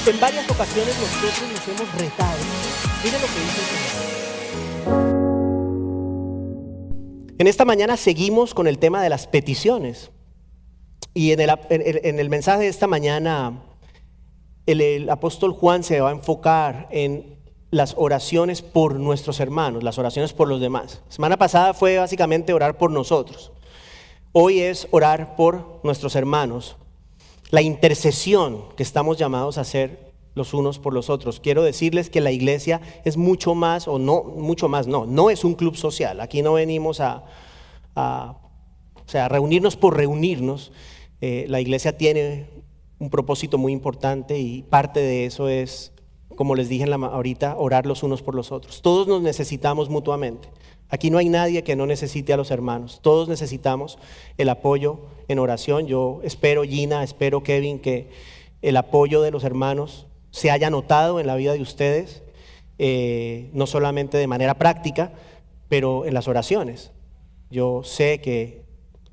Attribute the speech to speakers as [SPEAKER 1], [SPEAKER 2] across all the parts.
[SPEAKER 1] En varias ocasiones nosotros nos hemos retado. Miren lo que dice el Señor. En esta mañana seguimos con el tema de las peticiones. Y en el mensaje de esta mañana, el apóstol Juan se va a enfocar en las oraciones por nuestros hermanos, las oraciones por los demás. La semana pasada fue básicamente orar por nosotros. Hoy es orar por nuestros hermanos. La intercesión que estamos llamados a hacer los unos por los otros. Quiero decirles que la iglesia es mucho más, no es un club social. Aquí no venimos a reunirnos por reunirnos. La iglesia tiene un propósito muy importante y parte de eso es, como les dije ahorita, orar los unos por los otros. Todos nos necesitamos mutuamente. Aquí no hay nadie que no necesite a los hermanos. Todos necesitamos el apoyo en oración. Yo espero, Gina, espero, Kevin, que el apoyo de los hermanos se haya notado en la vida de ustedes, no solamente de manera práctica, pero en las oraciones. Yo sé que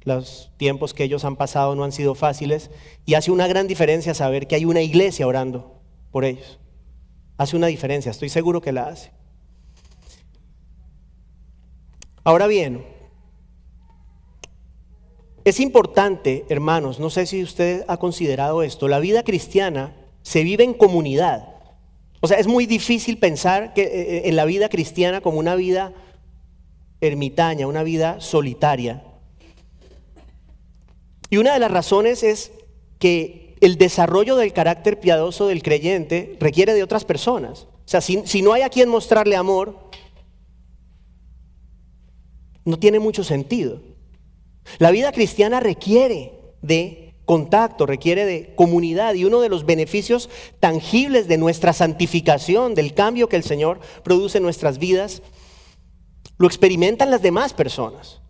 [SPEAKER 1] los tiempos que ellos han pasado no han sido fáciles y hace una gran diferencia saber que hay una iglesia orando por ellos. Hace una diferencia, estoy seguro que la hace. Ahora bien, es importante, hermanos, no sé si usted ha considerado esto, la vida cristiana se vive en comunidad. O sea, es muy difícil pensar que en la vida cristiana como una vida ermitaña, una vida solitaria. Y una de las razones es que el desarrollo del carácter piadoso del creyente requiere de otras personas. O sea, si no hay a quien mostrarle amor, no tiene mucho sentido. La vida cristiana requiere de contacto, requiere de comunidad, y uno de los beneficios tangibles de nuestra santificación, del cambio que el Señor produce en nuestras vidas, lo experimentan las demás personas.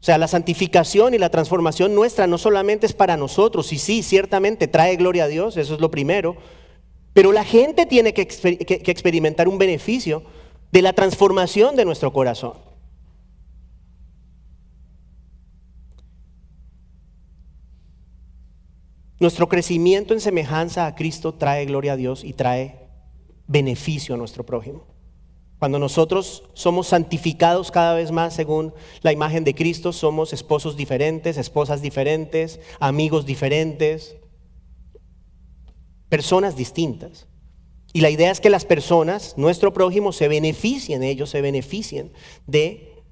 [SPEAKER 1] O sea, la santificación y la transformación nuestra no solamente es para nosotros, y sí, ciertamente trae gloria a Dios, eso es lo primero, pero la gente tiene que experimentar un beneficio de la transformación de nuestro corazón. Nuestro crecimiento en semejanza a Cristo trae gloria a Dios y trae beneficio a nuestro prójimo. Cuando nosotros somos santificados cada vez más según la imagen de Cristo, somos esposos diferentes, esposas diferentes, amigos diferentes, personas distintas. Y la idea es que las personas, nuestro prójimo, ellos se beneficien de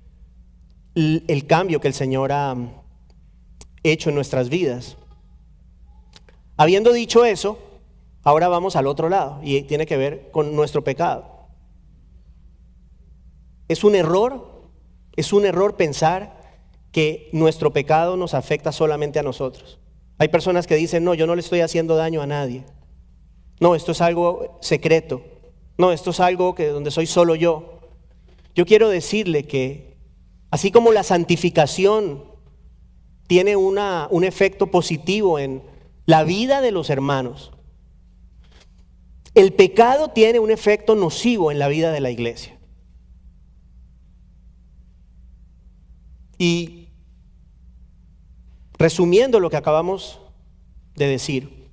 [SPEAKER 1] el cambio que el Señor ha hecho en nuestras vidas. Habiendo dicho eso, ahora vamos al otro lado y tiene que ver con nuestro pecado. Es un error pensar que nuestro pecado nos afecta solamente a nosotros. Hay personas que dicen, no, yo no le estoy haciendo daño a nadie. No, esto es algo secreto. No, esto es algo donde soy solo yo. Yo quiero decirle que así como la santificación tiene un efecto positivo en la vida de los hermanos, el pecado tiene un efecto nocivo en la vida de la iglesia. Y resumiendo lo que acabamos de decir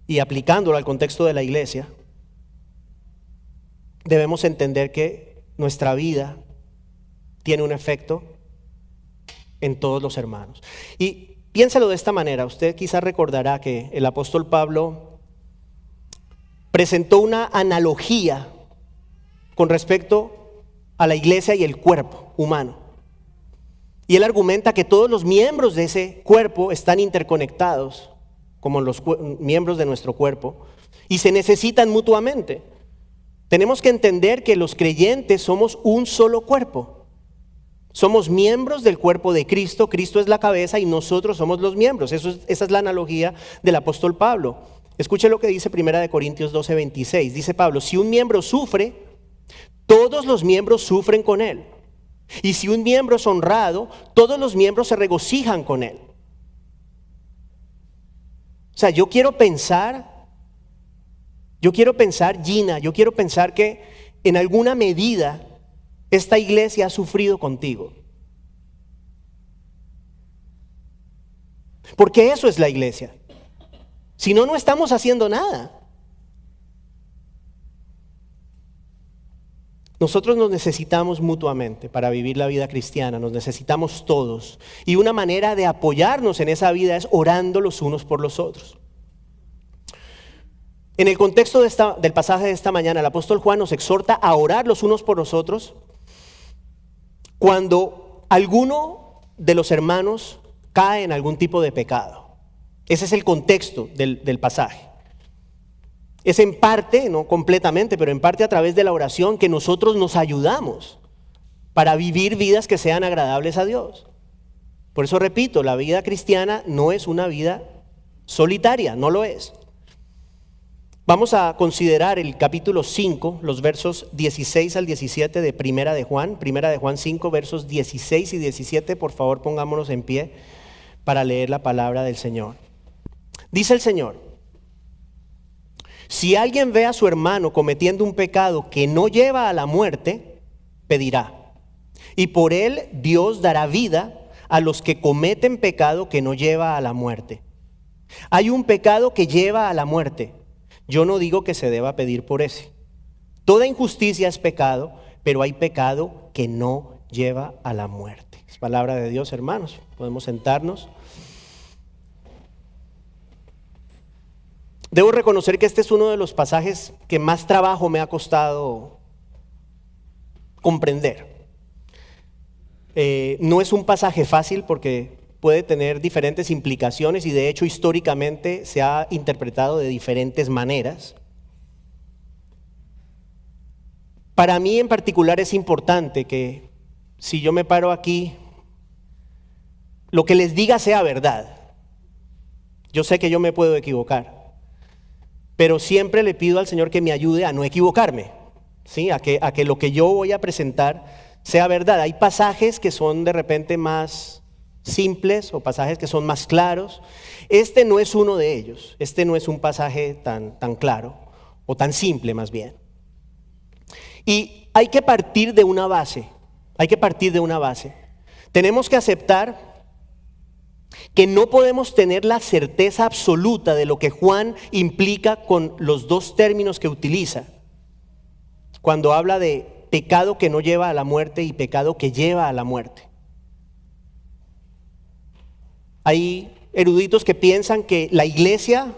[SPEAKER 1] y aplicándolo al contexto de la iglesia, debemos entender que nuestra vida tiene un efecto en todos los hermanos. Y piénsalo de esta manera, usted quizás recordará que el apóstol Pablo presentó una analogía con respecto a la iglesia y el cuerpo humano. Y él argumenta que todos los miembros de ese cuerpo están interconectados, como los miembros de nuestro cuerpo, y se necesitan mutuamente. Tenemos que entender que los creyentes somos un solo cuerpo. Somos miembros del cuerpo de Cristo, Cristo es la cabeza y nosotros somos los miembros. Esa es la analogía del apóstol Pablo. Escuche lo que dice 1 Corintios 12:26. Dice Pablo, si un miembro sufre, todos los miembros sufren con él. Y si un miembro es honrado, todos los miembros se regocijan con él. O sea, yo quiero pensar, Gina, yo quiero pensar que en alguna medida esta iglesia ha sufrido contigo. Porque eso es la iglesia. Si no, no estamos haciendo nada. Nosotros nos necesitamos mutuamente para vivir la vida cristiana, nos necesitamos todos. Y una manera de apoyarnos en esa vida es orando los unos por los otros. En el contexto del pasaje de esta mañana, el apóstol Juan nos exhorta a orar los unos por los otros cuando alguno de los hermanos cae en algún tipo de pecado. Ese es el contexto del pasaje. Es en parte, no completamente, pero en parte a través de la oración que nosotros nos ayudamos para vivir vidas que sean agradables a Dios. Por eso repito, la vida cristiana no es una vida solitaria, no lo es. Vamos a considerar el capítulo 5, los versos 16 al 17 de Primera de Juan 5, versos 16 y 17. Por favor, pongámonos en pie para leer la palabra del Señor. Dice el Señor: si alguien ve a su hermano cometiendo un pecado que no lleva a la muerte, pedirá. Y por él Dios dará vida a los que cometen pecado que no lleva a la muerte. Hay un pecado que lleva a la muerte. Yo no digo que se deba pedir por ese. Toda injusticia es pecado, pero hay pecado que no lleva a la muerte. Es palabra de Dios, hermanos. Podemos sentarnos. Debo reconocer que este es uno de los pasajes que más trabajo me ha costado comprender. No es un pasaje fácil porque puede tener diferentes implicaciones y de hecho históricamente se ha interpretado de diferentes maneras. Para mí en particular es importante que si yo me paro aquí, lo que les diga sea verdad. Yo sé que yo me puedo equivocar. Pero siempre le pido al Señor que me ayude a no equivocarme, ¿sí? a que lo que yo voy a presentar sea verdad. Hay pasajes que son de repente más simples o pasajes que son más claros. Este no es uno de ellos. Este no es un pasaje tan claro o tan simple más bien. Y hay que partir de una base. Tenemos que aceptar que no podemos tener la certeza absoluta de lo que Juan implica con los dos términos que utiliza cuando habla de pecado que no lleva a la muerte y pecado que lleva a la muerte. Hay eruditos que piensan que la iglesia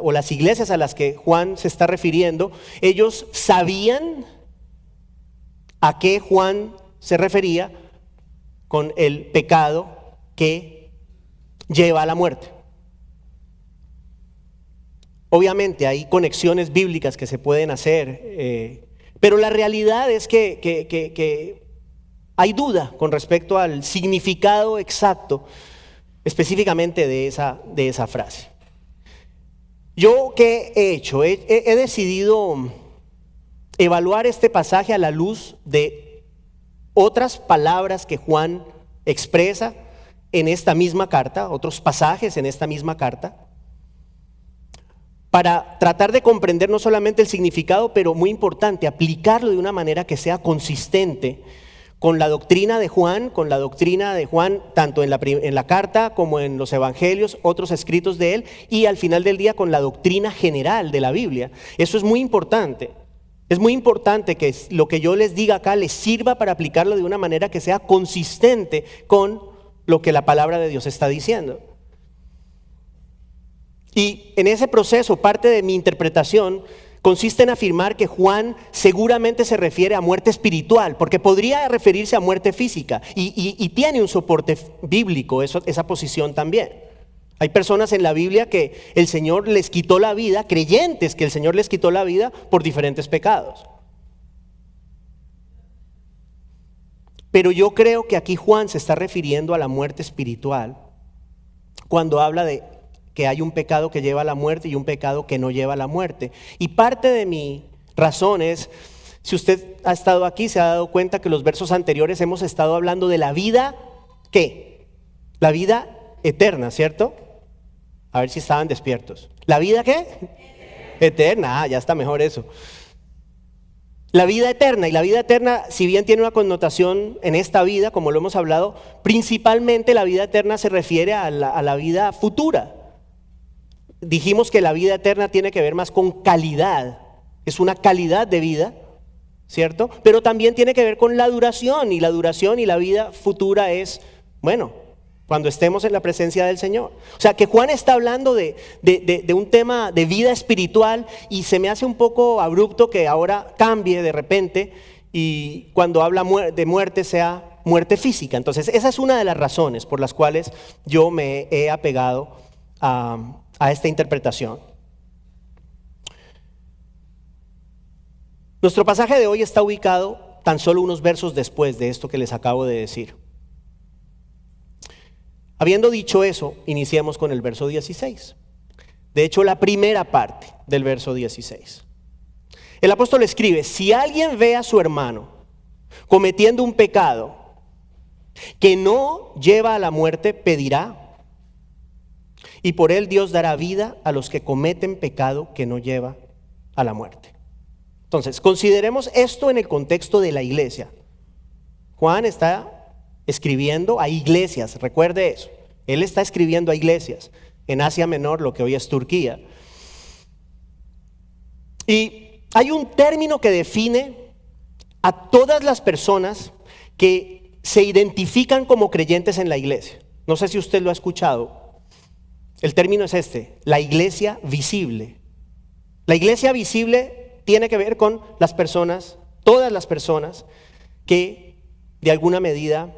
[SPEAKER 1] o las iglesias a las que Juan se está refiriendo, ellos sabían a qué Juan se refería con el pecado que lleva a la muerte. Obviamente hay conexiones bíblicas que se pueden hacer, pero la realidad es que hay duda con respecto al significado exacto específicamente de esa frase. Yo, ¿qué he hecho? He decidido evaluar este pasaje a la luz de otras palabras que Juan expresa en esta misma carta, otros pasajes en esta misma carta, para tratar de comprender no solamente el significado, pero muy importante, aplicarlo de una manera que sea consistente con la doctrina de Juan, tanto en la carta como en los evangelios, otros escritos de él, y al final del día con la doctrina general de la Biblia. Eso es muy importante. Es muy importante que lo que yo les diga acá les sirva para aplicarlo de una manera que sea consistente con lo que la palabra de Dios está diciendo. Y en ese proceso, parte de mi interpretación consiste en afirmar que Juan seguramente se refiere a muerte espiritual, porque podría referirse a muerte física, y tiene un soporte bíblico esa posición también. Hay personas en la Biblia que el Señor les quitó la vida, creyentes que el Señor les quitó la vida por diferentes pecados. Pero yo creo que aquí Juan se está refiriendo a la muerte espiritual cuando habla de que hay un pecado que lleva a la muerte y un pecado que no lleva a la muerte. Y parte de mi razón es, si usted ha estado aquí, se ha dado cuenta que los versos anteriores hemos estado hablando de la vida, ¿qué? La vida eterna, ¿cierto? A ver si estaban despiertos. ¿La vida qué? Eterna, ya está mejor eso. La vida eterna, y la vida eterna, si bien tiene una connotación en esta vida, como lo hemos hablado, principalmente la vida eterna se refiere a la vida futura. dijimos que la vida eterna tiene que ver más con calidad, es una calidad de vida, ¿cierto? Pero también tiene que ver con la duración, y la duración y la vida futura es, bueno, cuando estemos en la presencia del Señor. O sea, que Juan está hablando de un tema de vida espiritual, y se me hace un poco abrupto que ahora cambie de repente y cuando habla de muerte sea muerte física. Entonces, esa es una de las razones por las cuales yo me he apegado a esta interpretación. Nuestro pasaje de hoy está ubicado tan solo unos versos después de esto que les acabo de decir. Habiendo dicho eso, iniciemos con el verso 16. De hecho, la primera parte del verso 16. El apóstol escribe: si alguien ve a su hermano cometiendo un pecado que no lleva a la muerte, pedirá, y por él Dios dará vida a los que cometen pecado que no lleva a la muerte. Entonces, consideremos esto en el contexto de la iglesia. Juan está escribiendo a iglesias, recuerde eso. Él está escribiendo a iglesias en Asia Menor, lo que hoy es Turquía. Y hay un término que define a todas las personas que se identifican como creyentes en la iglesia. No sé si usted lo ha escuchado. El término es este: la iglesia visible. La iglesia visible tiene que ver con las personas, todas las personas que de alguna medida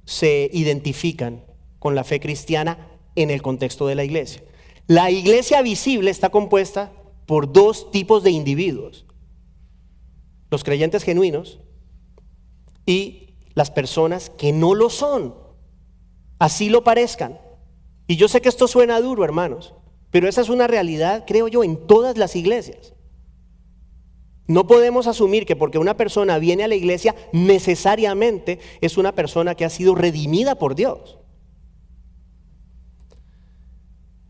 [SPEAKER 1] se identifican con la fe cristiana en el contexto de la iglesia. La iglesia visible está compuesta por dos tipos de individuos: los creyentes genuinos y las personas que no lo son, así lo parezcan. Y yo sé que esto suena duro, hermanos, pero esa es una realidad, creo yo, en todas las iglesias. No podemos asumir que porque una persona viene a la iglesia necesariamente es una persona que ha sido redimida por Dios.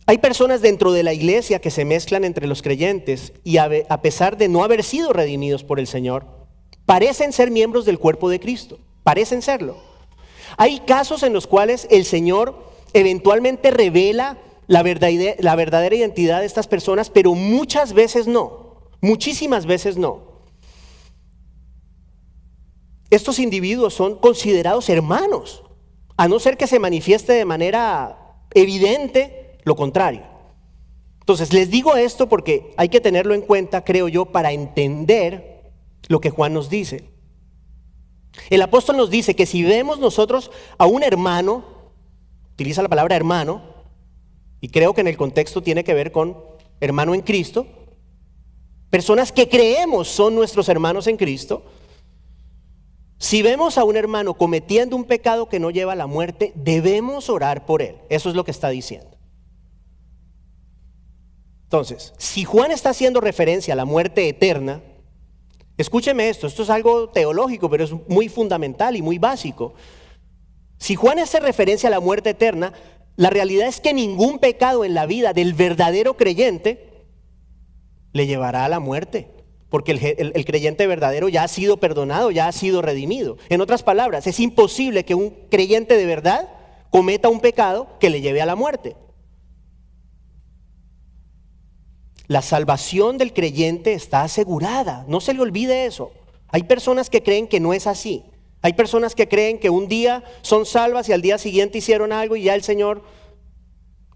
[SPEAKER 1] Hay personas dentro de la iglesia que se mezclan entre los creyentes y a pesar de no haber sido redimidos por el Señor, parecen ser miembros del cuerpo de Cristo, parecen serlo. Hay casos en los cuales el Señor eventualmente revela la verdadera identidad de estas personas, pero muchas veces no. Muchísimas veces no. Estos individuos son considerados hermanos, a no ser que se manifieste de manera evidente lo contrario. Entonces, les digo esto porque hay que tenerlo en cuenta, creo yo, para entender lo que Juan nos dice. El apóstol nos dice que si vemos nosotros a un hermano, utiliza la palabra hermano, y creo que en el contexto tiene que ver con hermano en Cristo, personas que creemos son nuestros hermanos en Cristo. Si vemos a un hermano cometiendo un pecado que no lleva a la muerte, debemos orar por él. Eso es lo que está diciendo. Entonces, si Juan está haciendo referencia a la muerte eterna, escúcheme esto es algo teológico, pero es muy fundamental y muy básico. Si Juan hace referencia a la muerte eterna, la realidad es que ningún pecado en la vida del verdadero creyente le llevará a la muerte, porque el creyente verdadero ya ha sido perdonado, ya ha sido redimido. En otras palabras, es imposible que un creyente de verdad cometa un pecado que le lleve a la muerte. La salvación del creyente está asegurada, no se le olvide eso. Hay personas que creen que no es así. Hay personas que creen que un día son salvas y al día siguiente hicieron algo y ya el Señor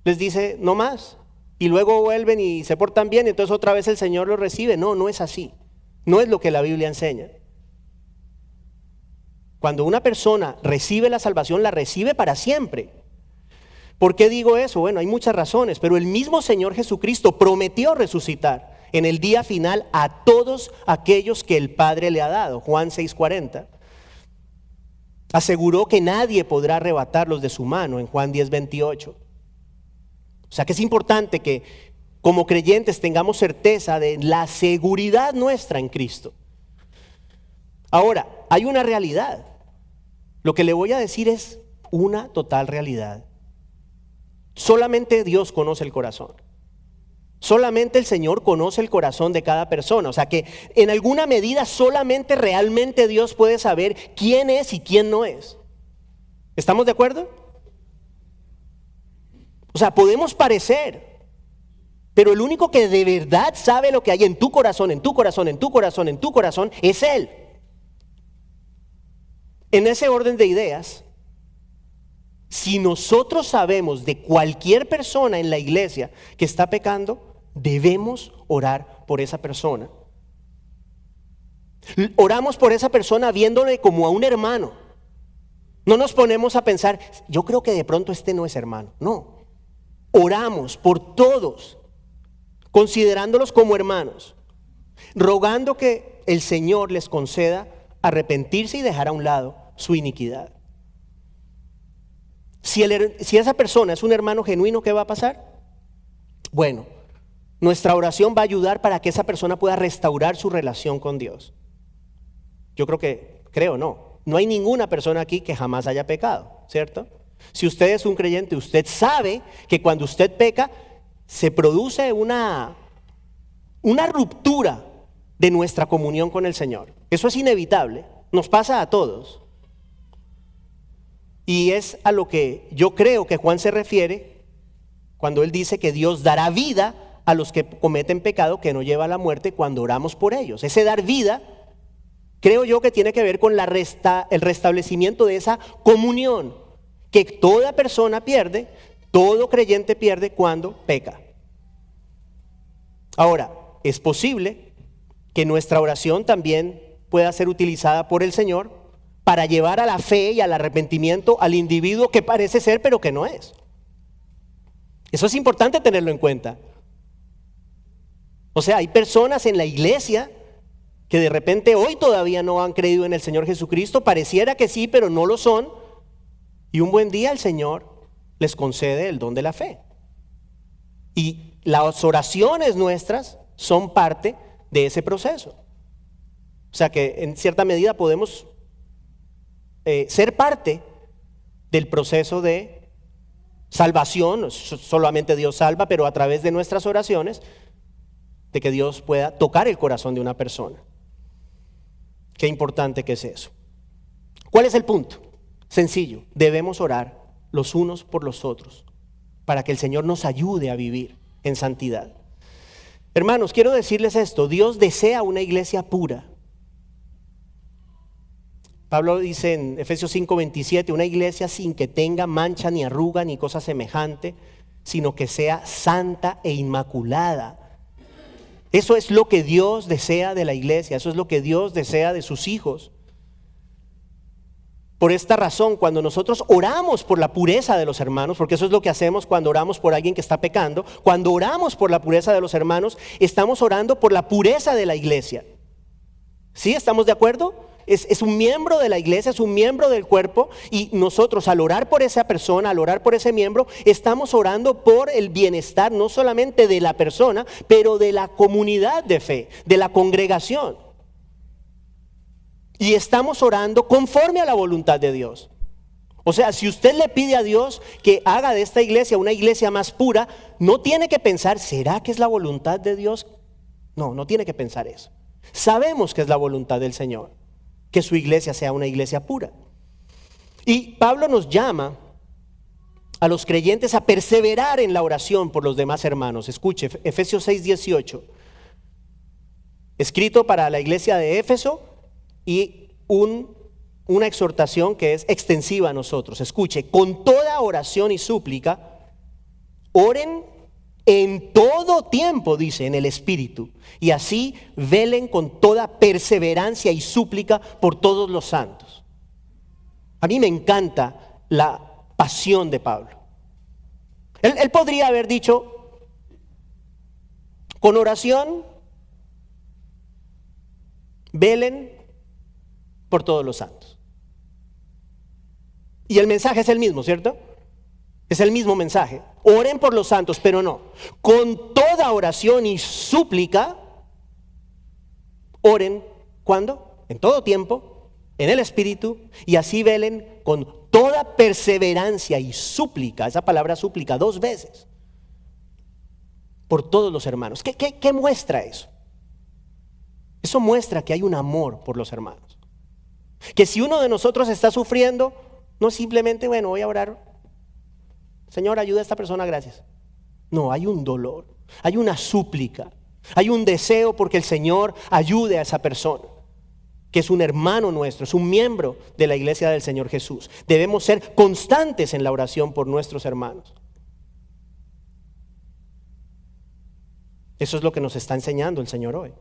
[SPEAKER 1] les dice no más. Y luego vuelven y se portan bien y entonces otra vez el Señor los recibe. No, no es así. No es lo que la Biblia enseña. Cuando una persona recibe la salvación, la recibe para siempre. ¿Por qué digo eso? Bueno, hay muchas razones, pero el mismo Señor Jesucristo prometió resucitar en el día final a todos aquellos que el Padre le ha dado. Juan 6:40. Aseguró que nadie podrá arrebatarlos de su mano en Juan 10:28. O sea que es importante que como creyentes tengamos certeza de la seguridad nuestra en Cristo. Ahora, hay una realidad. Lo que le voy a decir es una total realidad. Solamente Dios conoce el corazón. Solamente el Señor conoce el corazón de cada persona. O sea que en alguna medida solamente realmente Dios puede saber quién es y quién no es. ¿Estamos de acuerdo? O sea, podemos parecer, pero el único que de verdad sabe lo que hay en tu corazón, en tu corazón, en tu corazón, en tu corazón, es Él. En ese orden de ideas, si nosotros sabemos de cualquier persona en la iglesia que está pecando, debemos orar por esa persona. Oramos por esa persona viéndole como a un hermano. No nos ponemos a pensar, yo creo que de pronto este no es hermano. No, oramos por todos, considerándolos como hermanos, rogando que el Señor les conceda arrepentirse y dejar a un lado su iniquidad. Si esa persona es un hermano genuino, ¿qué va a pasar? Bueno, nuestra oración va a ayudar para que esa persona pueda restaurar su relación con Dios. Yo creo no hay ninguna persona aquí que jamás haya pecado, ¿cierto? Si usted es un creyente, usted sabe que cuando usted peca, se produce una ruptura de nuestra comunión con el Señor. Eso es inevitable, nos pasa a todos. Y es a lo que yo creo que Juan se refiere cuando él dice que Dios dará vida a los que cometen pecado que no lleva a la muerte cuando oramos por ellos. Ese dar vida, creo yo que tiene que ver con el restablecimiento de esa comunión que toda persona pierde, todo creyente pierde cuando peca. Ahora, es posible que nuestra oración también pueda ser utilizada por el Señor para llevar a la fe y al arrepentimiento al individuo que parece ser pero que no es. Eso es importante tenerlo en cuenta. O sea, hay personas en la iglesia que de repente hoy todavía no han creído en el Señor Jesucristo, pareciera que sí, pero no lo son, y un buen día el Señor les concede el don de la fe. Y las oraciones nuestras son parte de ese proceso. O sea que en cierta medida podemos ser parte del proceso de salvación. Solamente Dios salva, pero a través de nuestras oraciones, de que Dios pueda tocar el corazón de una persona. Qué importante que es eso. ¿Cuál es el punto? Sencillo, debemos orar los unos por los otros para que el Señor nos ayude a vivir en santidad. Hermanos, quiero decirles esto, Dios desea una iglesia pura. Pablo dice en Efesios 5:27, una iglesia sin que tenga mancha ni arruga ni cosa semejante, sino que sea santa e inmaculada. Eso es lo que Dios desea de la iglesia, eso es lo que Dios desea de sus hijos. Por esta razón, cuando nosotros oramos por la pureza de los hermanos, porque eso es lo que hacemos cuando oramos por alguien que está pecando, cuando oramos por la pureza de los hermanos, estamos orando por la pureza de la iglesia. ¿Sí? ¿Estamos de acuerdo? Es un miembro de la iglesia, es un miembro del cuerpo, y nosotros al orar por esa persona, al orar por ese miembro, estamos orando por el bienestar no solamente de la persona, pero de la comunidad de fe, de la congregación. Y estamos orando conforme a la voluntad de Dios. O sea, si usted le pide a Dios que haga de esta iglesia una iglesia más pura, no tiene que pensar, ¿será que es la voluntad de Dios? No tiene que pensar eso. Sabemos que es la voluntad del Señor, que su iglesia sea una iglesia pura. Y Pablo nos llama a los creyentes a perseverar en la oración por los demás hermanos. Escuche, Efesios 6:18, escrito para la iglesia de Éfeso, y una exhortación que es extensiva a nosotros. Escuche, con toda oración y súplica, oren en todo tiempo, dice, en el Espíritu, y así velen con toda perseverancia y súplica por todos los santos. A mí me encanta la pasión de Pablo. Él podría haber dicho, con oración, velen por todos los santos. Y el mensaje es el mismo, ¿cierto? Es el mismo mensaje. Oren por los santos, pero no. Con toda oración y súplica, oren, ¿cuándo? En todo tiempo, en el Espíritu, y así velen con toda perseverancia y súplica. Esa palabra súplica 2 veces. Por todos los hermanos. ¿Qué muestra eso? Eso muestra que hay un amor por los hermanos. Que si uno de nosotros está sufriendo, no simplemente, bueno, voy a orar, Señor, ayuda a esta persona, gracias. No, hay un dolor, hay una súplica, hay un deseo porque el Señor ayude a esa persona, que es un hermano nuestro, es un miembro de la iglesia del Señor Jesús. Debemos ser constantes en la oración por nuestros hermanos. Eso es lo que nos está enseñando el Señor hoy.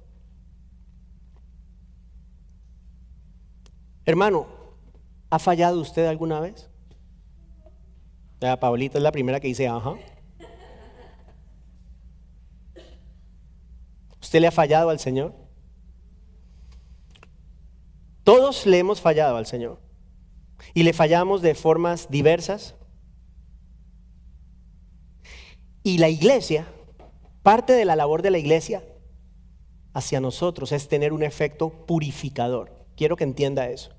[SPEAKER 1] Hermano, ¿ha fallado usted alguna vez? Ya, Paulita es la primera que dice, ajá. ¿Usted le ha fallado al Señor? Todos le hemos fallado al Señor. Y le fallamos de formas diversas. Y la iglesia, parte de la labor de la iglesia hacia nosotros es tener un efecto purificador. Quiero que entienda eso.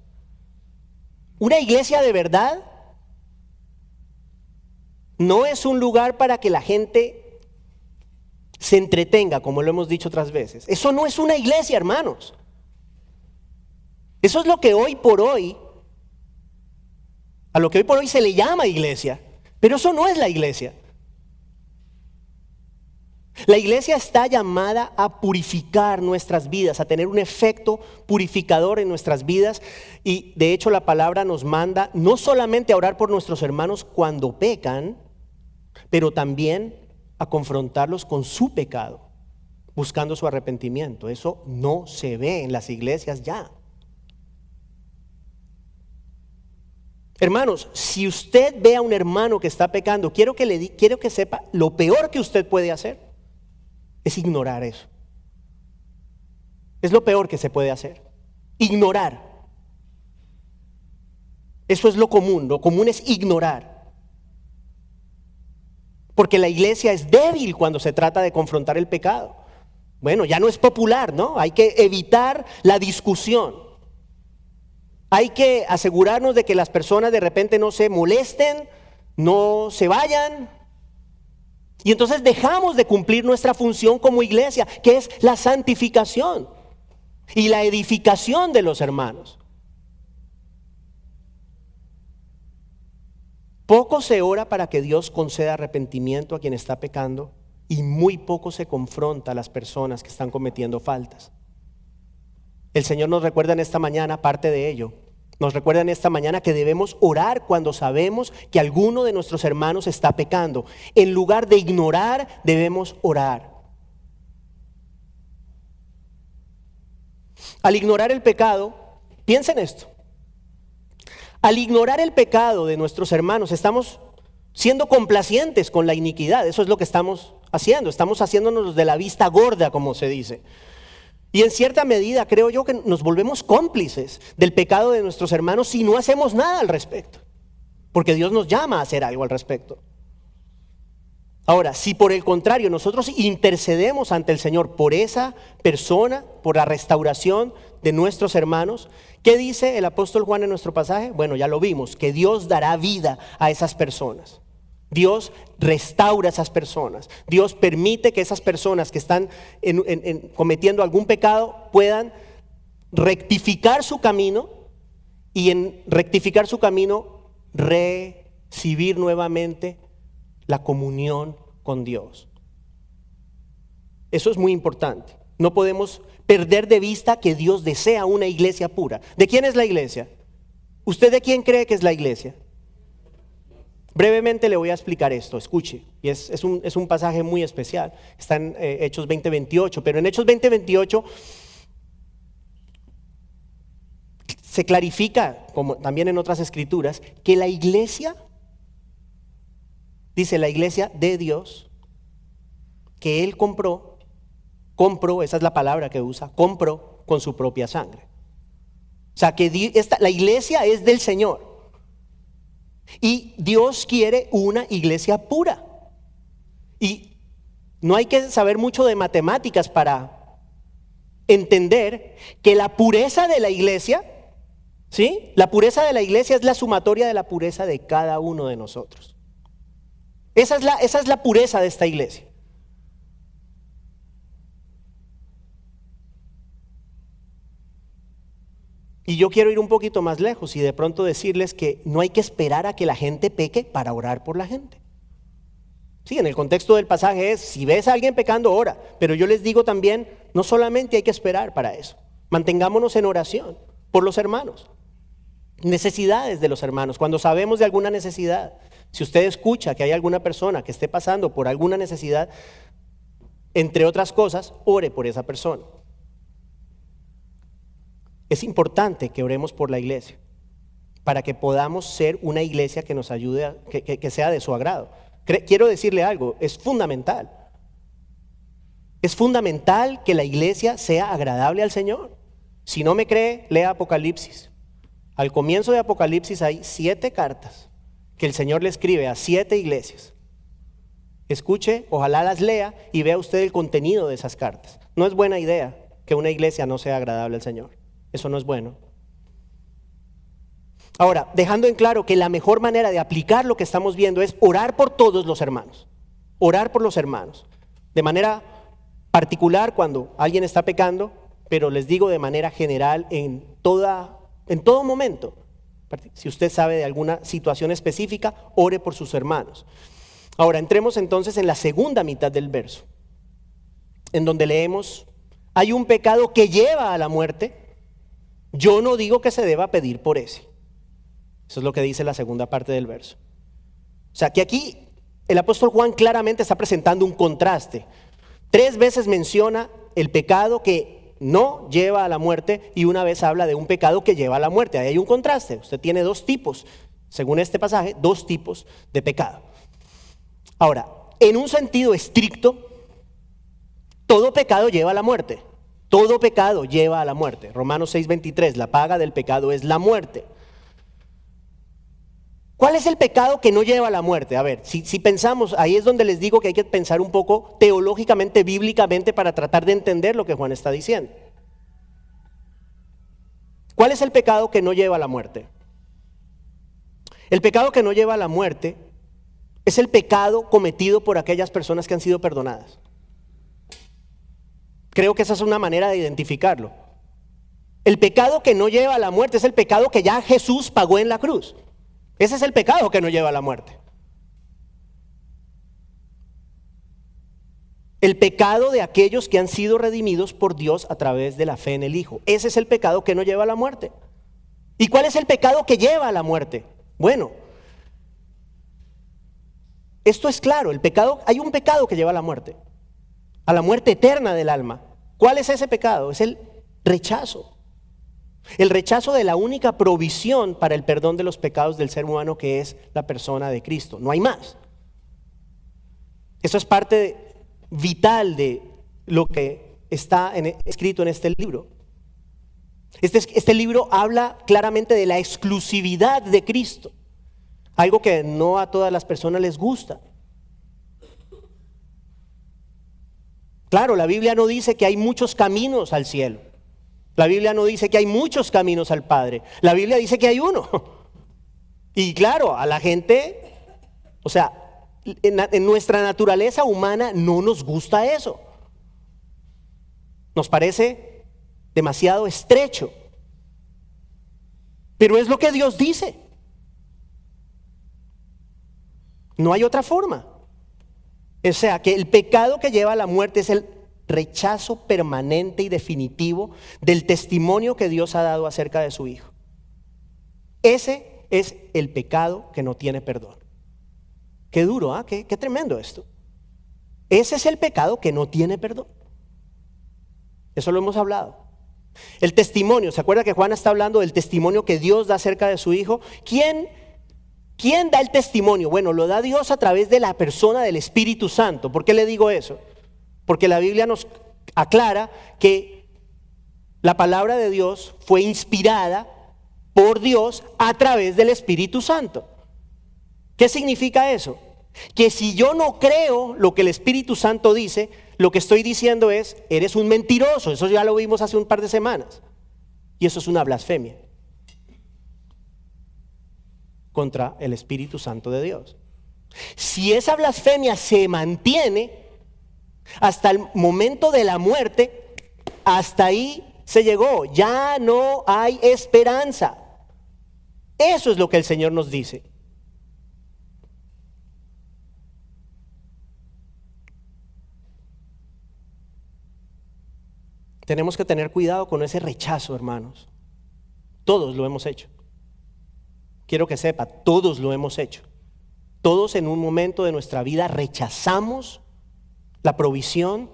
[SPEAKER 1] Una iglesia de verdad no es un lugar para que la gente se entretenga, como lo hemos dicho otras veces. Eso no es una iglesia, hermanos. Eso es lo que hoy por hoy, a lo que hoy por hoy se le llama iglesia, pero eso no es la iglesia. La iglesia está llamada a purificar nuestras vidas, a tener un efecto purificador en nuestras vidas, y de hecho la palabra nos manda no solamente a orar por nuestros hermanos cuando pecan, pero también a confrontarlos con su pecado, buscando su arrepentimiento. Eso no se ve en las iglesias ya. Hermanos, si usted ve a un hermano que está pecando, quiero que sepa lo peor que usted puede hacer es ignorar eso. Es lo peor que se puede hacer. Ignorar. Eso es lo común. Lo común es ignorar. Porque la iglesia es débil cuando se trata de confrontar el pecado. Bueno, ya no es popular, ¿no? Hay que evitar la discusión. Hay que asegurarnos de que las personas de repente no se molesten, no se vayan. Y entonces dejamos de cumplir nuestra función como iglesia, que es la santificación y la edificación de los hermanos. Poco se ora para que Dios conceda arrepentimiento a quien está pecando, y muy poco se confronta a las personas que están cometiendo faltas. El Señor nos recuerda en esta mañana parte de ello. Nos recuerda en esta mañana que debemos orar cuando sabemos que alguno de nuestros hermanos está pecando. En lugar de ignorar, debemos orar. Al ignorar el pecado, piensen esto. Al ignorar el pecado de nuestros hermanos, estamos siendo complacientes con la iniquidad. Eso es lo que estamos haciendo. Estamos haciéndonos de la vista gorda, como se dice. Y en cierta medida creo yo que nos volvemos cómplices del pecado de nuestros hermanos si no hacemos nada al respecto. Porque Dios nos llama a hacer algo al respecto. Ahora, si por el contrario nosotros intercedemos ante el Señor por esa persona, por la restauración de nuestros hermanos, ¿qué dice el apóstol Juan en nuestro pasaje? Bueno, ya lo vimos, que Dios dará vida a esas personas. Dios restaura a esas personas. Dios permite que esas personas que están cometiendo algún pecado puedan rectificar su camino, y en rectificar su camino recibir nuevamente la comunión con Dios. Eso es muy importante. No podemos perder de vista que Dios desea una iglesia pura. ¿De quién es la iglesia? ¿Usted de quién cree que es la iglesia? Brevemente le voy a explicar esto, escuche, y es un pasaje muy especial. Está en Hechos 20:28, pero en Hechos 20:28 se clarifica, como también en otras escrituras, que la iglesia, dice la iglesia de Dios, que Él compró, esa es la palabra que usa, compró con su propia sangre. O sea que la iglesia es del Señor. Y Dios quiere una iglesia pura. Y no hay que saber mucho de matemáticas para entender que la pureza de la iglesia, ¿sí? La pureza de la iglesia es la sumatoria de la pureza de cada uno de nosotros. Esa es la pureza de esta iglesia. Y yo quiero ir un poquito más lejos y de pronto decirles que no hay que esperar a que la gente peque para orar por la gente. Sí, en el contexto del pasaje es, si ves a alguien pecando, ora. Pero yo les digo también, no solamente hay que esperar para eso. Mantengámonos en oración por los hermanos. Necesidades de los hermanos. Cuando sabemos de alguna necesidad, si usted escucha que hay alguna persona que esté pasando por alguna necesidad, entre otras cosas, ore por esa persona. Es importante que oremos por la iglesia, para que podamos ser una iglesia que nos ayude, que sea de su agrado. Quiero decirle algo, es fundamental. Es fundamental que la iglesia sea agradable al Señor. Si no me cree, lea Apocalipsis. Al comienzo de Apocalipsis hay 7 cartas que el Señor le escribe a 7 iglesias. Escuche, ojalá las lea y vea usted el contenido de esas cartas. No es buena idea que una iglesia no sea agradable al Señor. Eso no es bueno. Ahora, dejando en claro que la mejor manera de aplicar lo que estamos viendo es orar por todos los hermanos. Orar por los hermanos. De manera particular cuando alguien está pecando, pero les digo de manera general en todo momento. Si usted sabe de alguna situación específica, ore por sus hermanos. Ahora, entremos entonces en la segunda mitad del verso, en donde leemos, hay un pecado que lleva a la muerte, yo no digo que se deba pedir por ese. Eso es lo que dice la segunda parte del verso. O sea, que aquí el apóstol Juan claramente está presentando un contraste. 3 veces menciona el pecado que no lleva a la muerte y una vez habla de un pecado que lleva a la muerte. Ahí hay un contraste. Usted tiene 2 tipos, según este pasaje, 2 tipos de pecado. Ahora, en un sentido estricto, todo pecado lleva a la muerte. Todo pecado lleva a la muerte. Romanos 6:23, la paga del pecado es la muerte. ¿Cuál es el pecado que no lleva a la muerte? A ver, si pensamos, ahí es donde les digo que hay que pensar un poco teológicamente, bíblicamente, para tratar de entender lo que Juan está diciendo. ¿Cuál es el pecado que no lleva a la muerte? El pecado que no lleva a la muerte es el pecado cometido por aquellas personas que han sido perdonadas. Creo que esa es una manera de identificarlo. El pecado que no lleva a la muerte es el pecado que ya Jesús pagó en la cruz. Ese es el pecado que no lleva a la muerte. El pecado de aquellos que han sido redimidos por Dios a través de la fe en el Hijo. Ese es el pecado que no lleva a la muerte. ¿Y cuál es el pecado que lleva a la muerte? Bueno, esto es claro, hay un pecado que lleva a la muerte eterna del alma. ¿Cuál es ese pecado? Es el rechazo. El rechazo de la única provisión para el perdón de los pecados del ser humano, que es la persona de Cristo. No hay más. Eso es parte vital de lo que está escrito en este libro. Este libro habla claramente de la exclusividad de Cristo, algo que no a todas las personas les gusta. Claro, la Biblia no dice que hay muchos caminos al cielo. La Biblia no dice que hay muchos caminos al Padre. La Biblia dice que hay uno. Y claro, a la gente, o sea, en nuestra naturaleza humana no nos gusta eso. Nos parece demasiado estrecho. Pero es lo que Dios dice. No hay otra forma. O sea, que el pecado que lleva a la muerte es el rechazo permanente y definitivo del testimonio que Dios ha dado acerca de su Hijo. Ese es el pecado que no tiene perdón. Qué duro, ¿ah? Qué tremendo esto. Ese es el pecado que no tiene perdón. Eso lo hemos hablado. El testimonio, ¿se acuerda que Juan está hablando del testimonio que Dios da acerca de su Hijo? ¿Quién da el testimonio? Bueno, lo da Dios a través de la persona del Espíritu Santo. ¿Por qué le digo eso? Porque la Biblia nos aclara que la palabra de Dios fue inspirada por Dios a través del Espíritu Santo. ¿Qué significa eso? Que si yo no creo lo que el Espíritu Santo dice, lo que estoy diciendo es, eres un mentiroso. Eso ya lo vimos hace un par de semanas. Y eso es una blasfemia contra el Espíritu Santo de Dios. Si esa blasfemia se mantiene hasta el momento de la muerte, hasta ahí se llegó, ya no hay esperanza. Eso es lo que el Señor nos dice. Tenemos que tener cuidado con ese rechazo, hermanos. Todos lo hemos hecho. Quiero que sepa, todos lo hemos hecho. Todos en un momento de nuestra vida rechazamos la provisión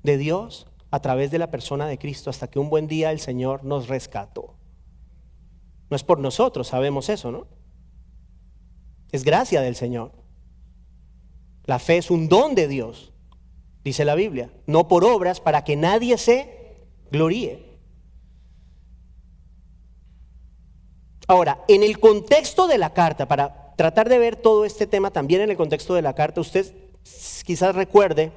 [SPEAKER 1] de Dios a través de la persona de Cristo, hasta que un buen día el Señor nos rescató. No es por nosotros, sabemos eso, ¿no? Es gracia del Señor. La fe es un don de Dios, dice la Biblia, no por obras, para que nadie se gloríe. Ahora, en el contexto de la carta, para tratar de ver todo este tema también en el contexto de la carta, usted quizás recuerde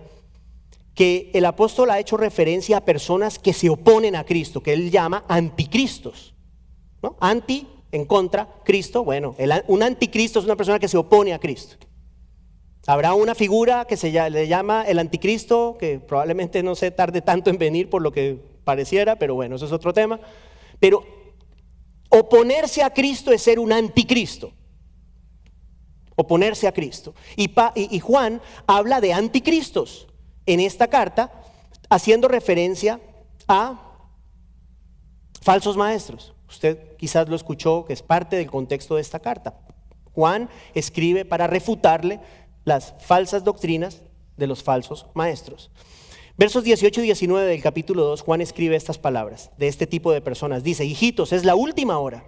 [SPEAKER 1] que el apóstol ha hecho referencia a personas que se oponen a Cristo, que él llama anticristos, ¿no? Anti, en contra, Cristo. Bueno, un anticristo es una persona que se opone a Cristo. Habrá una figura que le llama el anticristo, que probablemente no se tarde tanto en venir por lo que pareciera, pero bueno, eso es otro tema. Pero oponerse a Cristo es ser un anticristo. Oponerse a Cristo. Y Juan habla de anticristos en esta carta, haciendo referencia a falsos maestros. Usted quizás lo escuchó, que es parte del contexto de esta carta. Juan escribe para refutarle las falsas doctrinas de los falsos maestros. Versos 18 y 19 del capítulo 2, Juan escribe estas palabras de este tipo de personas. Dice: hijitos, es la última hora.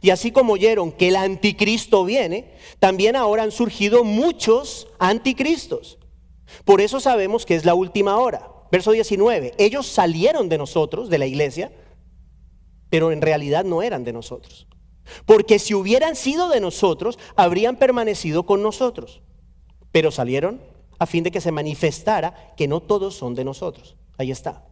[SPEAKER 1] Y así como oyeron que el anticristo viene, también ahora han surgido muchos anticristos. Por eso sabemos que es la última hora. Verso 19, ellos salieron de nosotros, de la iglesia, pero en realidad no eran de nosotros. Porque si hubieran sido de nosotros, habrían permanecido con nosotros. Pero salieron a fin de que se manifestara que no todos son de nosotros. Ahí está.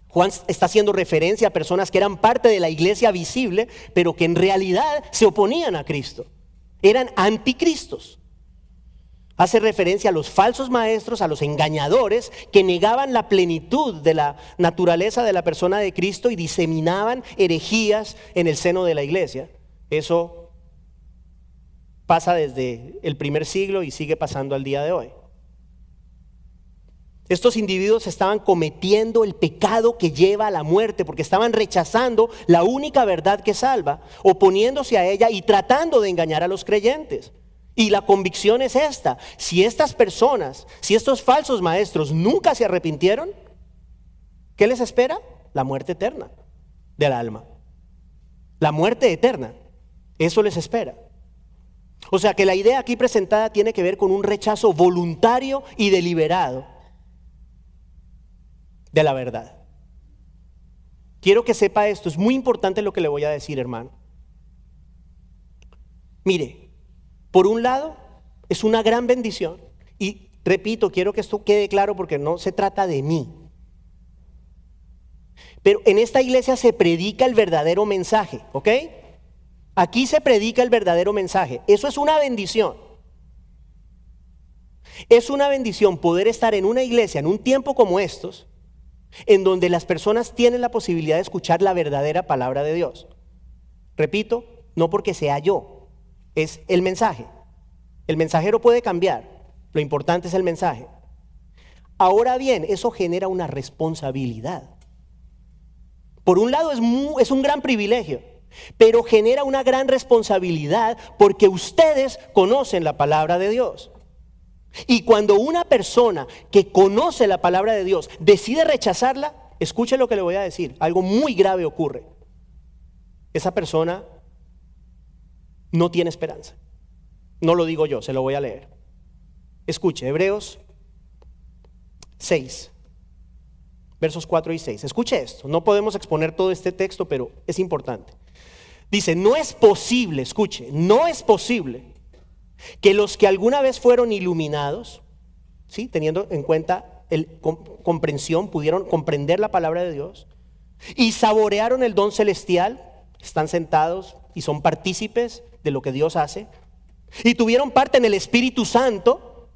[SPEAKER 1] Juan está haciendo referencia a personas que eran parte de la iglesia visible, pero que en realidad se oponían a Cristo. Eran anticristos. Hace referencia a los falsos maestros, a los engañadores que negaban la plenitud de la naturaleza de la persona de Cristo y diseminaban herejías en el seno de la iglesia. Eso pasa desde el primer siglo y sigue pasando al día de hoy. Estos individuos estaban cometiendo el pecado que lleva a la muerte, porque estaban rechazando la única verdad que salva, oponiéndose a ella y tratando de engañar a los creyentes. Y la convicción es esta: si estas personas, si estos falsos maestros nunca se arrepintieron, ¿qué les espera? La muerte eterna del alma. La muerte eterna, eso les espera. O sea que la idea aquí presentada tiene que ver con un rechazo voluntario y deliberado de la verdad. Quiero que sepa esto, es muy importante lo que le voy a decir, hermano. Mire, por un lado, es una gran bendición. Y repito, quiero que esto quede claro porque no se trata de mí. Pero en esta iglesia se predica el verdadero mensaje, ¿ok? Aquí se predica el verdadero mensaje. Eso es una bendición. Es una bendición poder estar en una iglesia en un tiempo como estos, en donde las personas tienen la posibilidad de escuchar la verdadera palabra de Dios. Repito, no porque sea yo. Es el mensaje. El mensajero puede cambiar, lo importante es el mensaje. Ahora bien, eso genera una responsabilidad. Por un lado es un gran privilegio, pero genera una gran responsabilidad porque ustedes conocen la palabra de Dios. Y cuando una persona que conoce la palabra de Dios decide rechazarla, escuche lo que le voy a decir, algo muy grave ocurre. Esa persona no tiene esperanza. No lo digo yo, se lo voy a leer. Escuche, Hebreos 6, versos 4 y 6. Escuche esto, no podemos exponer todo este texto, pero es importante. Dice: no es posible, escuche, no es posible que los que alguna vez fueron iluminados, ¿sí?, teniendo en cuenta comprensión, pudieron comprender la palabra de Dios y saborearon el don celestial, están sentados y son partícipes de lo que Dios hace, y tuvieron parte en el Espíritu Santo.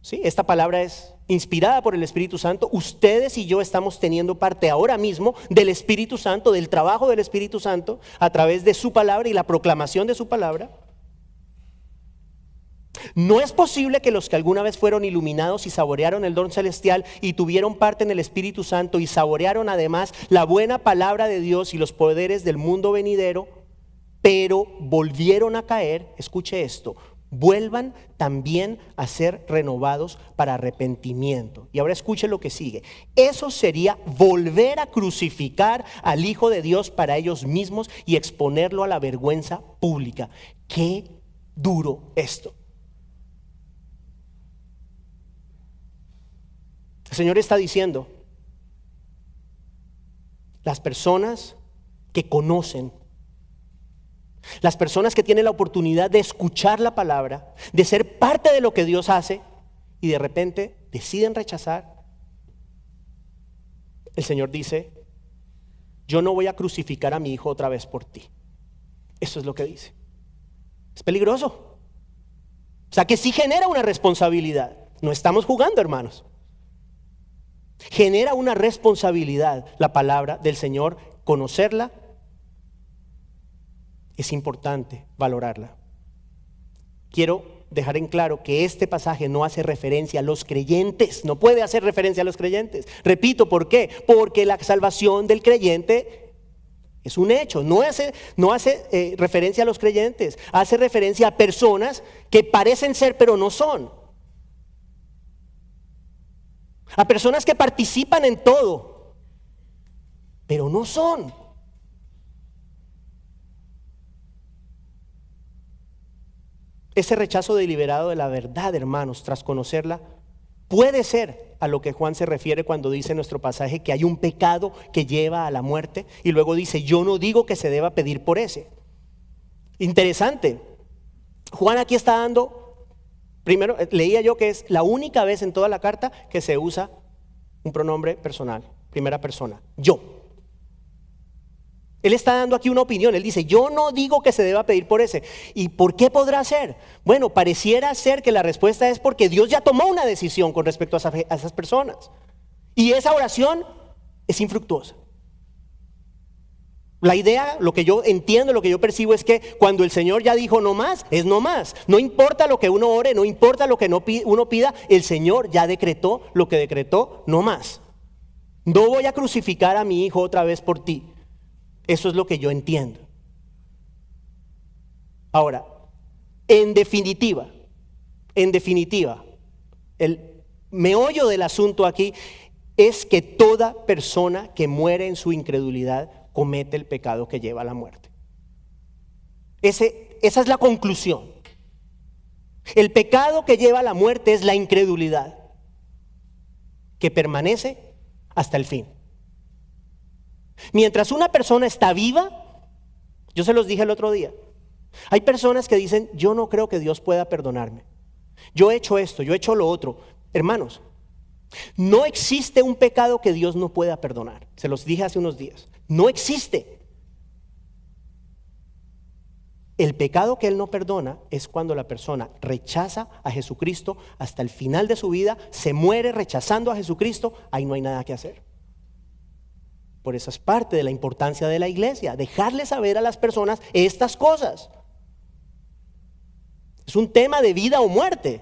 [SPEAKER 1] ¿Sí? Esta palabra es inspirada por el Espíritu Santo. Ustedes y yo estamos teniendo parte ahora mismo del Espíritu Santo, del trabajo del Espíritu Santo, a través de su palabra y la proclamación de su palabra. No es posible que los que alguna vez fueron iluminados y saborearon el don celestial y tuvieron parte en el Espíritu Santo y saborearon además la buena palabra de Dios y los poderes del mundo venidero, pero volvieron a caer, escuche esto, vuelvan también a ser renovados para arrepentimiento. Y ahora escuche lo que sigue. Eso sería volver a crucificar al Hijo de Dios para ellos mismos y exponerlo a la vergüenza pública. Qué duro esto. El Señor está diciendo, las personas que conocen, las personas que tienen la oportunidad de escuchar la palabra, de ser parte de lo que Dios hace y de repente deciden rechazar, el Señor dice, yo no voy a crucificar a mi hijo otra vez por ti. Eso es lo que dice. Es peligroso. O sea que sí genera una responsabilidad. No estamos jugando, hermanos. Genera una responsabilidad la palabra del Señor, conocerla. Es importante valorarla. Quiero dejar en claro que este pasaje no hace referencia a los creyentes, no puede hacer referencia a los creyentes. Repito, ¿por qué? Porque la salvación del creyente es un hecho, no hace referencia a los creyentes, hace referencia a personas que parecen ser pero no son. A personas que participan en todo, pero no son. Ese rechazo deliberado de la verdad, hermanos, tras conocerla, puede ser a lo que Juan se refiere cuando dice en nuestro pasaje que hay un pecado que lleva a la muerte y luego dice, yo no digo que se deba pedir por ese. Interesante. Juan aquí está dando, primero leía yo que es la única vez en toda la carta que se usa un pronombre personal, primera persona, yo. Él está dando aquí una opinión, él dice, yo no digo que se deba pedir por ese. ¿Y por qué podrá ser? Bueno, pareciera ser que la respuesta es porque Dios ya tomó una decisión con respecto a esas personas. Y esa oración es infructuosa. La idea, lo que yo entiendo, lo que yo percibo es que cuando el Señor ya dijo no más, es no más. No importa lo que uno ore, no importa lo que uno pida, el Señor ya decretó lo que decretó, no más. No voy a crucificar a mi hijo otra vez por ti. Eso es lo que yo entiendo. Ahora, en definitiva, el meollo del asunto aquí es que toda persona que muere en su incredulidad comete el pecado que lleva a la muerte. Esa es la conclusión. El pecado que lleva a la muerte es la incredulidad, que permanece hasta el fin. Mientras una persona está viva, yo se los dije el otro día, hay personas que dicen, yo no creo que Dios pueda perdonarme. Yo he hecho esto, yo he hecho lo otro. Hermanos, no existe un pecado que Dios no pueda perdonar. Se los dije hace unos días. No existe. El pecado que Él no perdona es cuando la persona rechaza a Jesucristo hasta el final de su vida, se muere rechazando a Jesucristo, ahí no hay nada que hacer. Por eso es parte de la importancia de la iglesia, dejarle saber a las personas estas cosas. Es un tema de vida o muerte.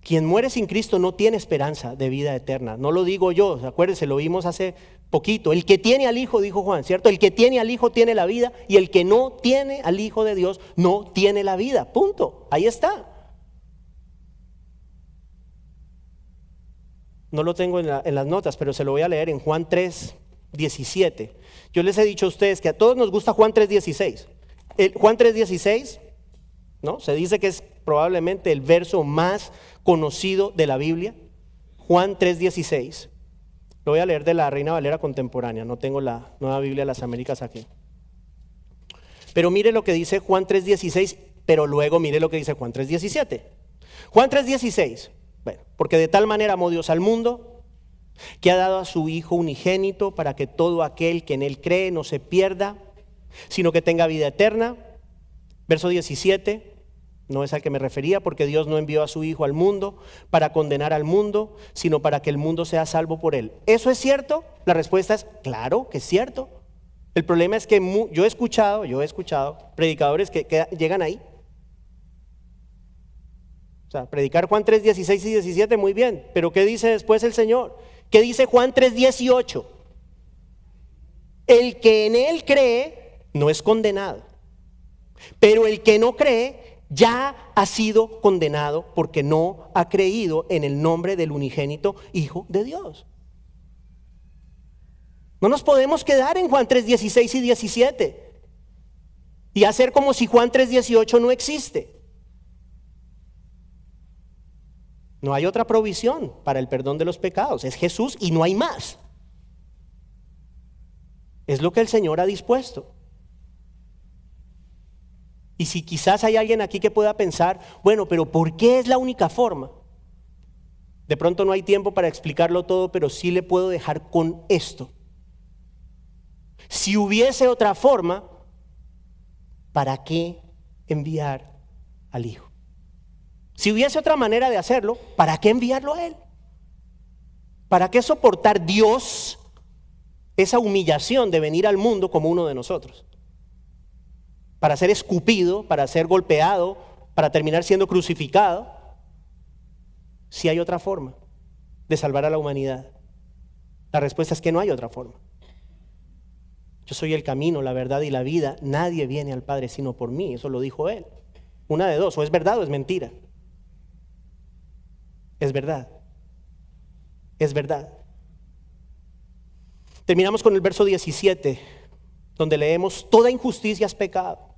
[SPEAKER 1] Quien muere sin Cristo no tiene esperanza de vida eterna. No lo digo yo, acuérdense, lo vimos hace poquito. El que tiene al Hijo, dijo Juan, ¿cierto? El que tiene al Hijo tiene la vida y el que no tiene al Hijo de Dios no tiene la vida. Punto. Ahí está. No lo tengo en las notas, pero se lo voy a leer en Juan 3:17. Yo les he dicho a ustedes que a todos nos gusta Juan 3:16. Juan 3:16, ¿no? Se dice que es probablemente el verso más conocido de la Biblia. Juan 3:16. Lo voy a leer de la Reina Valera contemporánea. No tengo la Nueva Biblia de las Américas aquí. Pero mire lo que dice Juan 3:16, pero luego mire lo que dice Juan 3:17. Juan 3:16. Bueno, porque de tal manera amó Dios al mundo, que ha dado a su Hijo unigénito para que todo aquel que en Él cree no se pierda, sino que tenga vida eterna. Verso 17, no es al que me refería, porque Dios no envió a su Hijo al mundo para condenar al mundo, sino para que el mundo sea salvo por Él. ¿Eso es cierto? La respuesta es claro que es cierto. El problema es que yo he escuchado predicadores que llegan ahí. O sea, predicar Juan 3, 16 y 17, muy bien, pero ¿qué dice después el Señor? ¿Qué dice Juan 3, 18? El que en Él cree no es condenado, pero el que no cree ya ha sido condenado porque no ha creído en el nombre del unigénito Hijo de Dios. No nos podemos quedar en Juan 3, 16 y 17 y hacer como si Juan 3, 18 no existe. No hay otra provisión para el perdón de los pecados, es Jesús y no hay más. Es lo que el Señor ha dispuesto. Y si quizás hay alguien aquí que pueda pensar, bueno, pero ¿por qué es la única forma? De pronto no hay tiempo para explicarlo todo, pero sí le puedo dejar con esto. Si hubiese otra forma, ¿para qué enviar al Hijo? Si hubiese otra manera de hacerlo, ¿para qué enviarlo a Él? ¿Para qué soportar Dios esa humillación de venir al mundo como uno de nosotros? Para ser escupido, para ser golpeado, para terminar siendo crucificado. Si hay otra forma de salvar a la humanidad. La respuesta es que no hay otra forma. Yo soy el camino, la verdad y la vida. Nadie viene al Padre sino por mí. Eso lo dijo Él. Una de dos, o es verdad o es mentira. Es verdad. Es verdad. Terminamos con el verso 17, donde leemos: toda injusticia es pecado,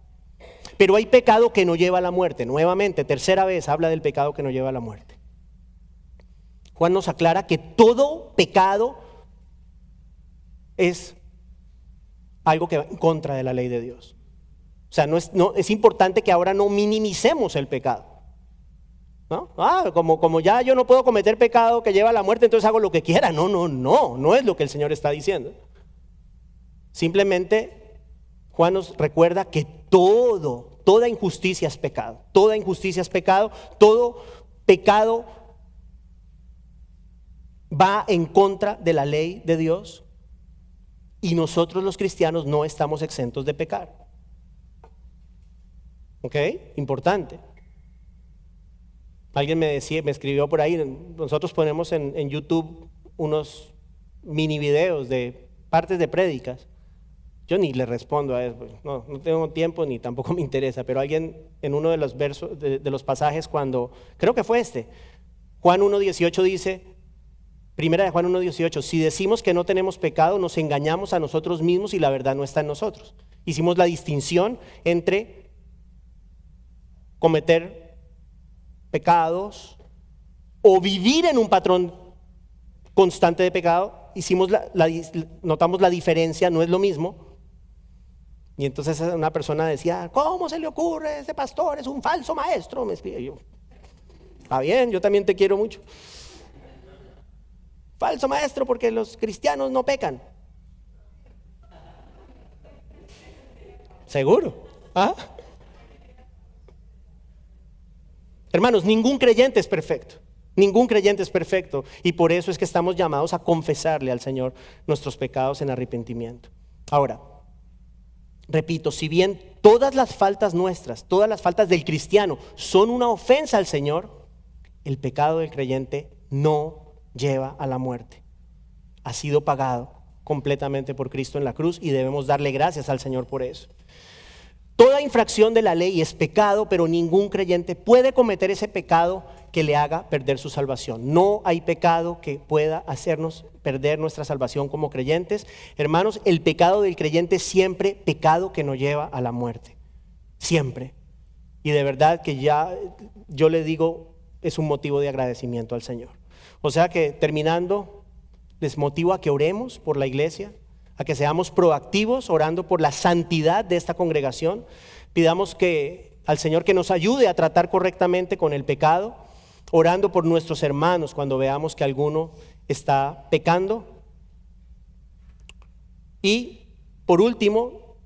[SPEAKER 1] pero hay pecado que no lleva a la muerte. Nuevamente, tercera vez habla del pecado que no lleva a la muerte. Juan nos aclara que todo pecado es algo que va en contra de la ley de Dios. O sea, es importante que ahora no minimicemos el pecado. ¿No? Como ya yo no puedo cometer pecado que lleva a la muerte, entonces hago lo que quiera. No es lo que el Señor está diciendo. Simplemente Juan nos recuerda que toda injusticia es pecado. Toda injusticia es pecado. Todo pecado va en contra de la ley de Dios. Y nosotros los cristianos no estamos exentos de pecar. ¿Ok? Importante. Alguien me escribió por ahí, nosotros ponemos en YouTube unos mini videos de partes de prédicas. Yo ni le respondo a eso, no tengo tiempo ni tampoco me interesa, pero alguien en uno de los versos, de los pasajes, cuando, creo que fue Juan 1:18 dice, primera de Juan 1:18, si decimos que no tenemos pecado, nos engañamos a nosotros mismos y la verdad no está en nosotros. Hicimos la distinción entre cometer pecados o vivir en un patrón constante de pecado. Notamos la diferencia, no es lo mismo. Y entonces una persona decía, ¿cómo se le ocurre? Ese pastor es un falso maestro. Me escribe yo. Está bien, yo también te quiero mucho. Falso maestro porque los cristianos no pecan. ¿Seguro? ¿Ah? Hermanos, ningún creyente es perfecto. Ningún creyente es perfecto. Y por eso es que estamos llamados a confesarle al Señor nuestros pecados en arrepentimiento. Ahora, repito, si bien todas las faltas nuestras, todas las faltas del cristiano son una ofensa al Señor, el pecado del creyente no lleva a la muerte. Ha sido pagado completamente por Cristo en la cruz y debemos darle gracias al Señor por eso. Toda infracción de la ley es pecado, pero ningún creyente puede cometer ese pecado que le haga perder su salvación. No hay pecado que pueda hacernos perder nuestra salvación como creyentes. Hermanos, el pecado del creyente es siempre pecado que nos lleva a la muerte. Siempre. Y de verdad que yo le digo, es un motivo de agradecimiento al Señor. O sea que terminando, les motivo a que oremos por la iglesia, a que seamos proactivos orando por la santidad de esta congregación. Pidamos al Señor que nos ayude a tratar correctamente con el pecado, orando por nuestros hermanos cuando veamos que alguno está pecando. Y por último,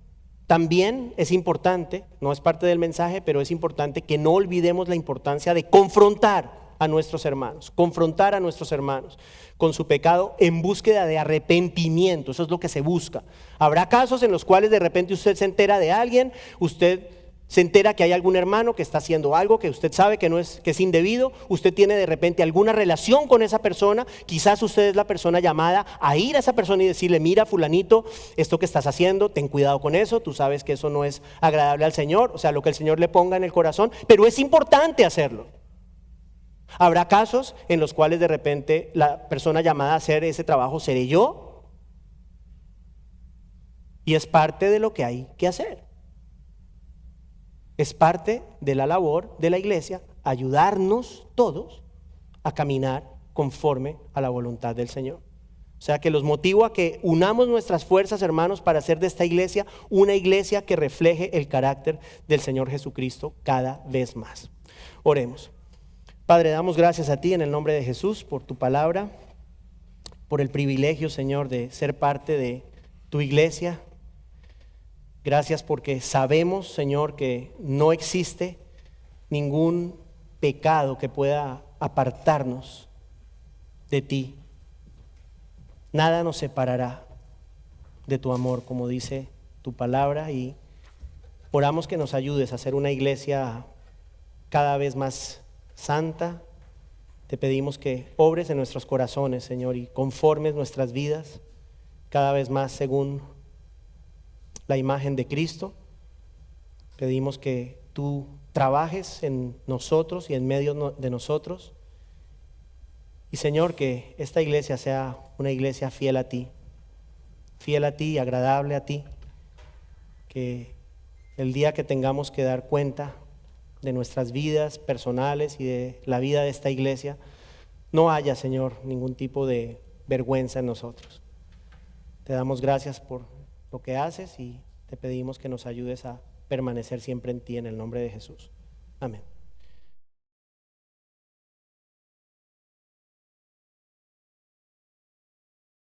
[SPEAKER 1] también es importante, no es parte del mensaje, pero es importante que no olvidemos la importancia de confrontar a nuestros hermanos, confrontar a nuestros hermanos con su pecado en búsqueda de arrepentimiento. Eso es lo que se busca. Habrá casos en los cuales de repente usted se entera de alguien, usted se entera que hay algún hermano que está haciendo algo que usted sabe que es indebido, usted tiene de repente alguna relación con esa persona, quizás usted es la persona llamada a ir a esa persona y decirle: mira, fulanito, esto que estás haciendo, ten cuidado con eso, tú sabes que eso no es agradable al Señor, o sea, lo que el Señor le ponga en el corazón, pero es importante hacerlo. Habrá casos en los cuales de repente la persona llamada a hacer ese trabajo seré yo, y es parte de lo que hay que hacer. Es parte de la labor de la iglesia ayudarnos todos a caminar conforme a la voluntad del Señor. O sea que los motivo a que unamos nuestras fuerzas, hermanos, para hacer de esta iglesia una iglesia que refleje el carácter del Señor Jesucristo cada vez más. Oremos. Padre, damos gracias a ti en el nombre de Jesús por tu palabra, por el privilegio, Señor, de ser parte de tu iglesia. Gracias porque sabemos, Señor, que no existe ningún pecado que pueda apartarnos de ti. Nada nos separará de tu amor, como dice tu palabra, y oramos que nos ayudes a ser una iglesia cada vez más santa. Te pedimos que obres en nuestros corazones, Señor, y conformes nuestras vidas cada vez más según la imagen de Cristo. Pedimos que tú trabajes en nosotros y en medio de nosotros. Y Señor, que esta iglesia sea una iglesia fiel a ti, agradable a ti. Que el día que tengamos que dar cuenta de nuestras vidas personales y de la vida de esta iglesia, no haya, Señor, ningún tipo de vergüenza en nosotros. Te damos gracias por lo que haces y te pedimos que nos ayudes a permanecer siempre en ti, en el nombre de Jesús. Amén.